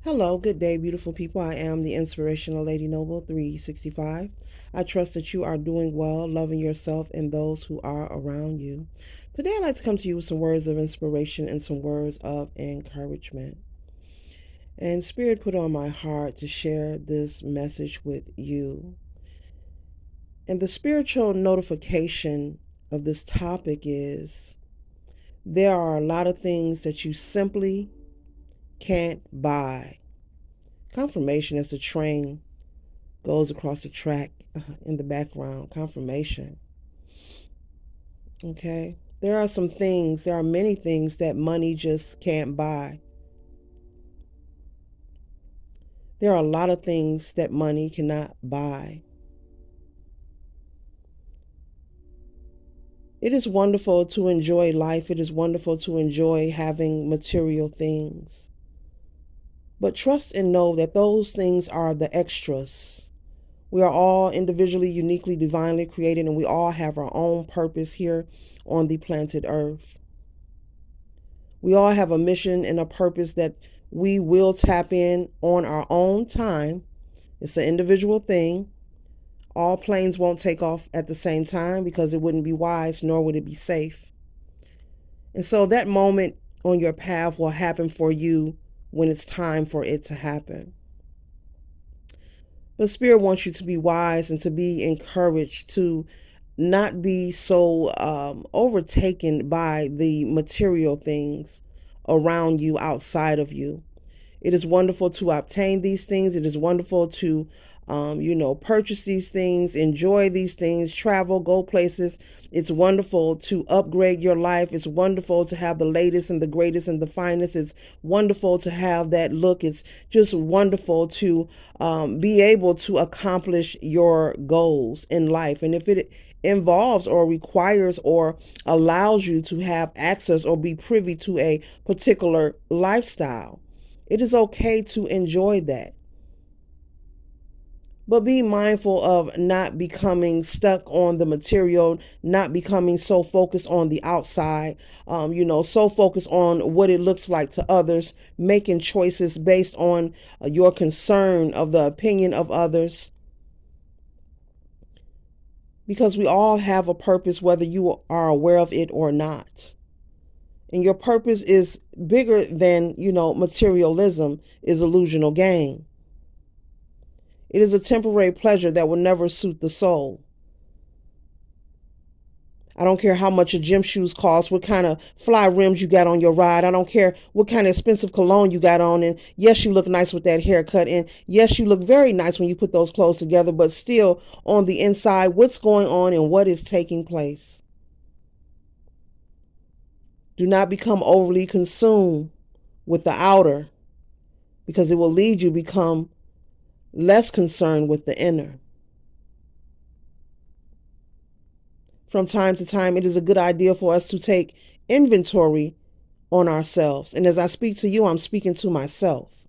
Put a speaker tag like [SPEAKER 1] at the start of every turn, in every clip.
[SPEAKER 1] Hello, good day, beautiful people. I am the Inspirational Lady Noble 365. I trust that you are doing well, loving yourself and those who are around you. Today, I'd like to come to you with some words of inspiration and some words of encouragement. And Spirit put on my heart to share this message with you. And the spiritual notification of this topic is there are a lot of things that you simply can't buy. Confirmation as the train goes across the track in the background. Confirmation. Okay. There are many things that money just can't buy. There are a lot of things that money cannot buy. It is wonderful to enjoy life. It is wonderful to enjoy having material things. But trust and know that those things are the extras. We are all individually, uniquely, divinely created, and we all have our own purpose here on the planet Earth. We all have a mission and a purpose that we will tap in on our own time. It's an individual thing. All planes won't take off at the same time because it wouldn't be wise, nor would it be safe. And so that moment on your path will happen for you when it's time for it to happen. But Spirit wants you to be wise and to be encouraged to not be so overtaken by the material things around you, outside of you. It is wonderful to obtain these things. It is wonderful to, purchase these things, enjoy these things, travel, go places. It's wonderful to upgrade your life. It's wonderful to have the latest and the greatest and the finest. It's wonderful to have that look. It's just wonderful to be able to accomplish your goals in life. And if it involves or requires or allows you to have access or be privy to a particular lifestyle, it is okay to enjoy that. But be mindful of not becoming stuck on the material, not becoming so focused on the outside, so focused on what it looks like to others, making choices based on your concern of the opinion of others. Because we all have a purpose, whether you are aware of it or not. And your purpose is bigger than, materialism is illusional gain. It is a temporary pleasure that will never suit the soul. I don't care how much your gym shoes cost, what kind of fly rims you got on your ride. I don't care what kind of expensive cologne you got on. And yes, you look nice with that haircut. And yes, you look very nice when you put those clothes together. But still, on the inside, what's going on and what is taking place? Do not become overly consumed with the outer, because it will lead you to become less concerned with the inner. From time to time, it is a good idea for us to take inventory on ourselves. And as I speak to you, I'm speaking to myself.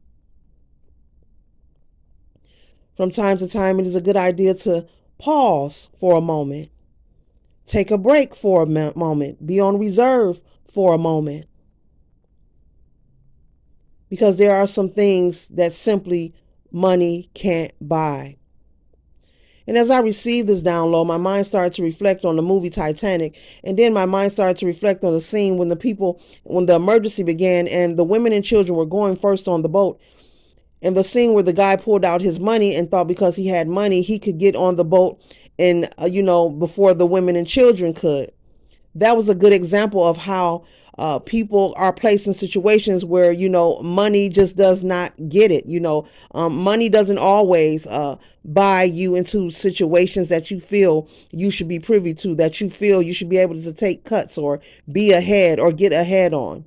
[SPEAKER 1] From time to time, it is a good idea to pause for a moment, take a break for a moment, be on reserve for a moment. Because there are some things that simply money can't buy. And as I received this download, my mind started to reflect on the movie Titanic. And then my mind started to reflect on the scene when the emergency began and the women and children were going first on the boat. And the scene where the guy pulled out his money and thought because he had money, he could get on the boat and, before the women and children could. That was a good example of how people are placed in situations where, money just does not get it. Money doesn't always buy you into situations that you feel you should be privy to, that you feel you should be able to take cuts or be ahead or get ahead on.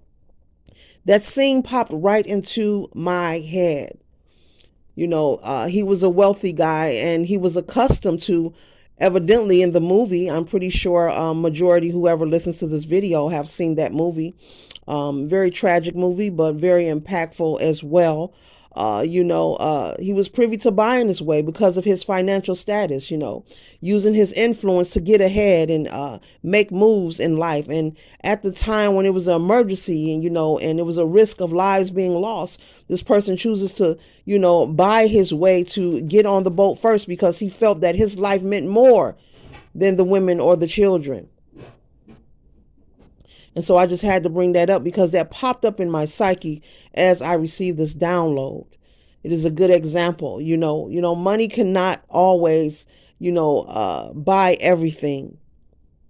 [SPEAKER 1] That scene popped right into my head. He was a wealthy guy and he was accustomed to, evidently in the movie, I'm pretty sure majority whoever listens to this video have seen that movie. Very tragic movie, but very impactful as well. He was privy to buying his way because of his financial status, using his influence to get ahead and make moves in life. And at the time when it was an emergency and it was a risk of lives being lost, this person chooses to, buy his way to get on the boat first because he felt that his life meant more than the women or the children. And so I just had to bring that up because that popped up in my psyche as I received this download. It is a good example. Money cannot always, buy everything.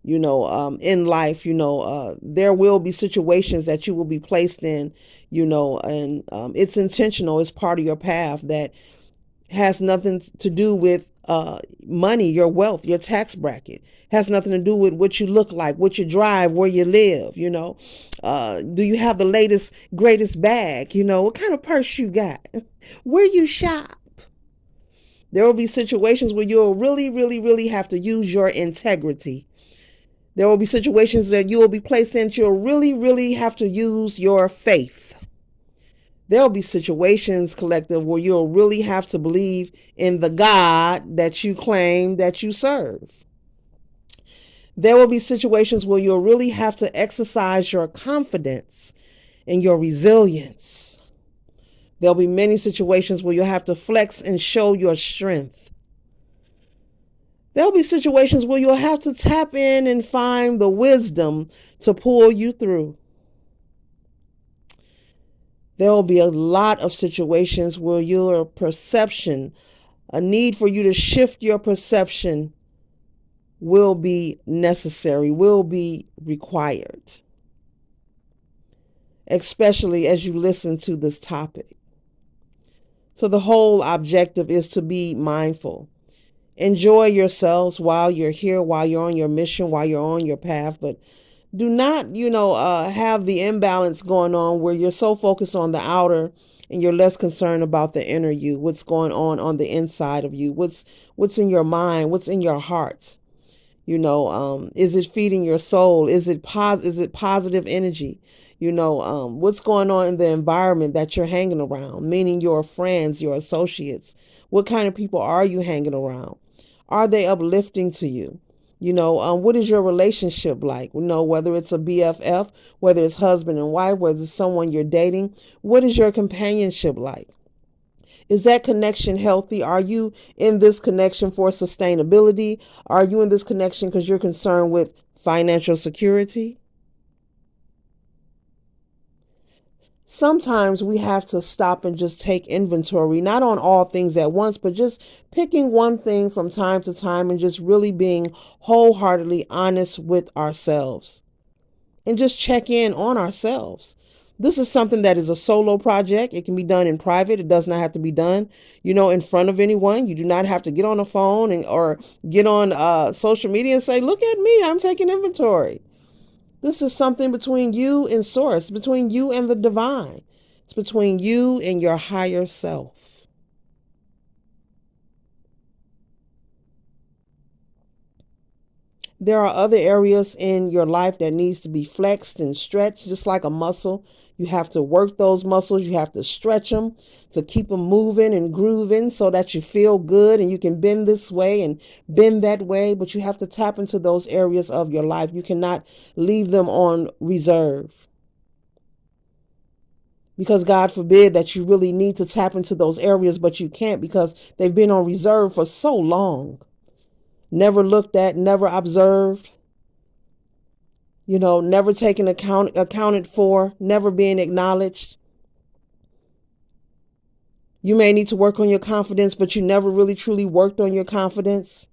[SPEAKER 1] In life, there will be situations that you will be placed in, and it's intentional. It's part of your path that has nothing to do with money, your wealth, your tax bracket. Has nothing to do with what you look like, what you drive, where you live. Do you have the latest, greatest bag? What kind of purse you got, where you shop. There will be situations where you'll really, really, really have to use your integrity. There will be situations that you will be placed in that you'll really, really have to use your faith. There'll be situations, collective, where you'll really have to believe in the God that you claim that you serve. There will be situations where you'll really have to exercise your confidence and your resilience. There'll be many situations where you'll have to flex and show your strength. There'll be situations where you'll have to tap in and find the wisdom to pull you through. There will be a lot of situations where your perception, a need for you to shift your perception, will be necessary, will be required, especially as you listen to this topic. So the whole objective is to be mindful. Enjoy yourselves while you're here, while you're on your mission, while you're on your path, but do not, have the imbalance going on where you're so focused on the outer and you're less concerned about the inner you, what's going on the inside of you, what's in your mind, what's in your heart. Is it feeding your soul? Is it positive energy? What's going on in the environment that you're hanging around, meaning your friends, your associates. What kind of people are you hanging around? Are they uplifting to you? What is your relationship like? Whether it's a BFF, whether it's husband and wife, whether it's someone you're dating, what is your companionship like? Is that connection healthy? Are you in this connection for sustainability? Are you in this connection because you're concerned with financial security? Sometimes we have to stop and just take inventory, not on all things at once, but just picking one thing from time to time and just really being wholeheartedly honest with ourselves and just check in on ourselves. This is something that is a solo project. It can be done in private. It does not have to be done, in front of anyone. You do not have to get on a phone or get on social media and say, look at me, I'm taking inventory. This is something between you and Source, between you and the divine. It's between you and your higher self. There are other areas in your life that needs to be flexed and stretched, just like a muscle. You have to work those muscles. You have to stretch them to keep them moving and grooving so that you feel good and you can bend this way and bend that way. But you have to tap into those areas of your life. You cannot leave them on reserve. Because God forbid that you really need to tap into those areas, but you can't because they've been on reserve for so long. Never looked at, never observed, never taken accounted for, never being acknowledged. You may need to work on your confidence, but you never really truly worked on your confidence.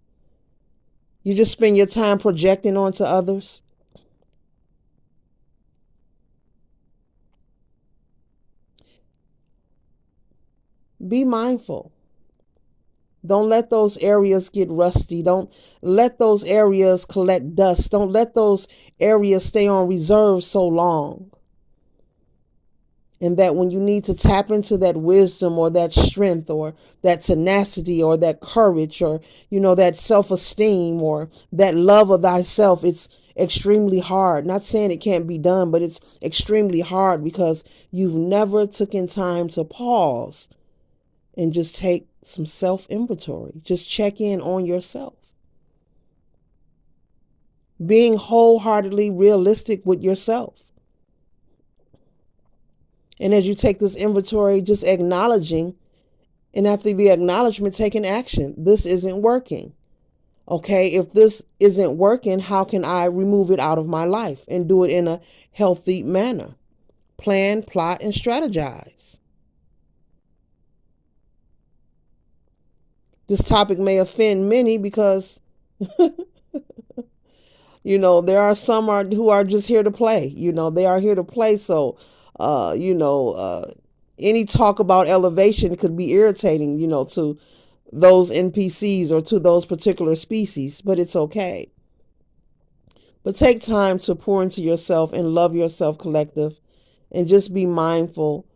[SPEAKER 1] You just spend your time projecting onto others. Be mindful. Don't let those areas get rusty. Don't let those areas collect dust. Don't let those areas stay on reserve so long. And that when you need to tap into that wisdom or that strength or that tenacity or that courage or, that self-esteem or that love of thyself, it's extremely hard. Not saying it can't be done, but it's extremely hard because you've never taken time to pause and just take some self-inventory. Just check in on yourself. Being wholeheartedly realistic with yourself. And as you take this inventory, just acknowledging, and after the acknowledgement, taking action. This isn't working. Okay, if this isn't working, how can I remove it out of my life and do it in a healthy manner? Plan, plot, and strategize. This topic may offend many because, there are some who are just here to play. They are here to play. So, any talk about elevation could be irritating, to those NPCs or to those particular species, but it's okay. But take time to pour into yourself and love yourself, collective, and just be mindful,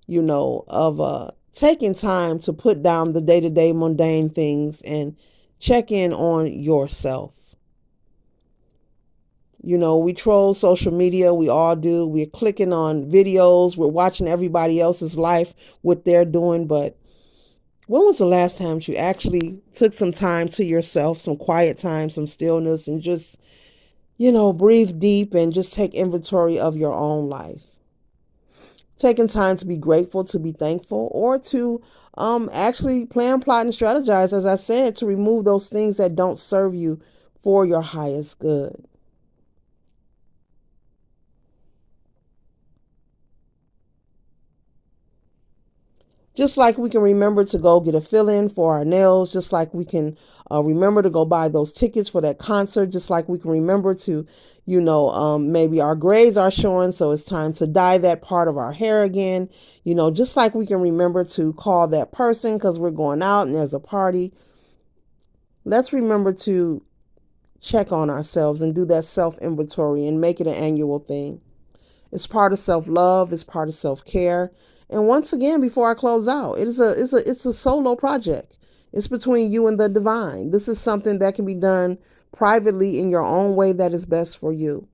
[SPEAKER 1] of taking time to put down the day-to-day mundane things and check in on yourself. We troll social media. We all do. We're clicking on videos. We're watching everybody else's life, what they're doing. But when was the last time you actually took some time to yourself, some quiet time, some stillness, and just, breathe deep and just take inventory of your own life? Taking time to be grateful, to be thankful, or to actually plan, plot, and strategize, as I said, to remove those things that don't serve you for your highest good. Just like we can remember to go get a fill-in for our nails, just like we can remember to go buy those tickets for that concert, just like we can remember to, maybe our grades are showing, so it's time to dye that part of our hair again. Just like we can remember to call that person because we're going out and there's a party. Let's remember to check on ourselves and do that self-inventory and make it an annual thing. It's part of self-love. It's part of self-care. And once again, before I close out, it's a solo project. It's between you and the divine. This is something that can be done privately in your own way that is best for you.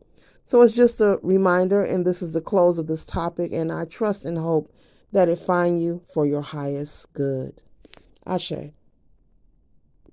[SPEAKER 1] So it's just a reminder, and this is the close of this topic, and I trust and hope that it find you for your highest good. Ashe.